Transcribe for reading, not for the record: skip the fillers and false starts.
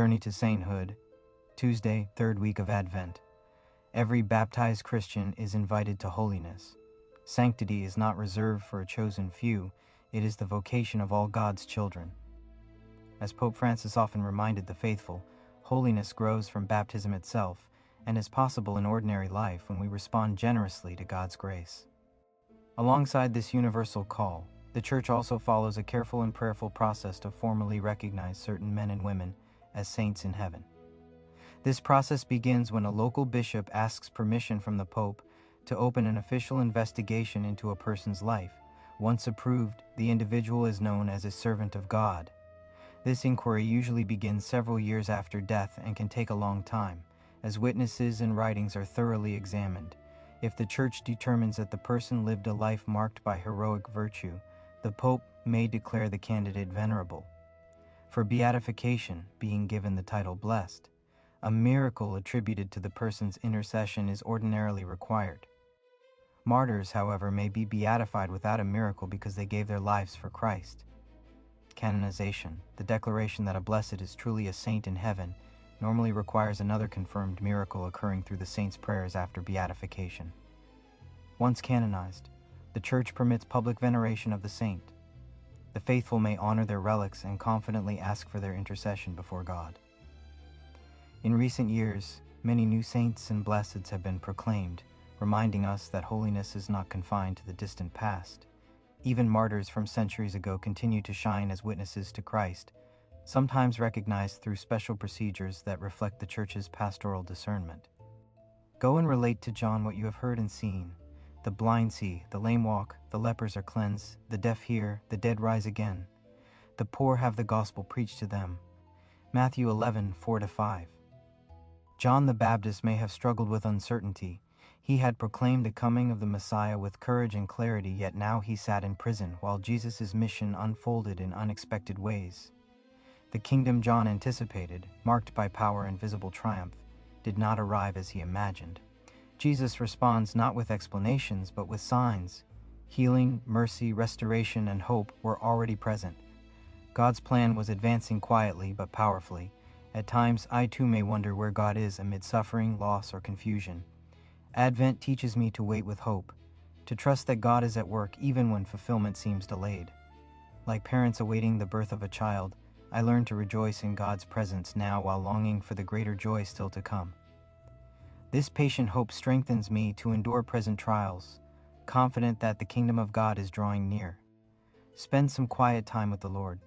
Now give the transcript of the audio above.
Journey to Sainthood, Tuesday, third week of Advent. Every baptized Christian is invited to holiness. Sanctity is not reserved for a chosen few, it is the vocation of all God's children. As Pope Francis often reminded the faithful, holiness grows from baptism itself and is possible in ordinary life when we respond generously to God's grace. Alongside this universal call, the Church also follows a careful and prayerful process to formally recognize certain men and women as saints in heaven. This process begins when a local bishop asks permission from the Pope to open an official investigation into a person's life. Once approved, the individual is known as a servant of God. This inquiry usually begins several years after death and can take a long time, as witnesses and writings are thoroughly examined. If the Church determines that the person lived a life marked by heroic virtue, the Pope may declare the candidate venerable. For beatification, being given the title blessed, a miracle attributed to the person's intercession is ordinarily required. Martyrs, however, may be beatified without a miracle because they gave their lives for Christ. Canonization, the declaration that a blessed is truly a saint in heaven, normally requires another confirmed miracle occurring through the saint's prayers after beatification. Once canonized, the Church permits public veneration of the saint. The faithful may honor their relics and confidently ask for their intercession before God. In recent years, many new saints and blesseds have been proclaimed, reminding us that holiness is not confined to the distant past. Even martyrs from centuries ago continue to shine as witnesses to Christ, sometimes recognized through special procedures that reflect the Church's pastoral discernment. Go and relate to John what you have heard and seen. The blind see, the lame walk, the lepers are cleansed, the deaf hear, the dead rise again. The poor have the gospel preached to them. Matthew 11:4-5. John the Baptist may have struggled with uncertainty. He had proclaimed the coming of the Messiah with courage and clarity, yet now he sat in prison while Jesus' mission unfolded in unexpected ways. The kingdom John anticipated, marked by power and visible triumph, did not arrive as he imagined. Jesus responds not with explanations, but with signs. Healing, mercy, restoration, and hope were already present. God's plan was advancing quietly but powerfully. At times, I too may wonder where God is amid suffering, loss, or confusion. Advent teaches me to wait with hope, to trust that God is at work even when fulfillment seems delayed. Like parents awaiting the birth of a child, I learn to rejoice in God's presence now while longing for the greater joy still to come. This patient hope strengthens me to endure present trials, confident that the kingdom of God is drawing near. Spend some quiet time with the Lord.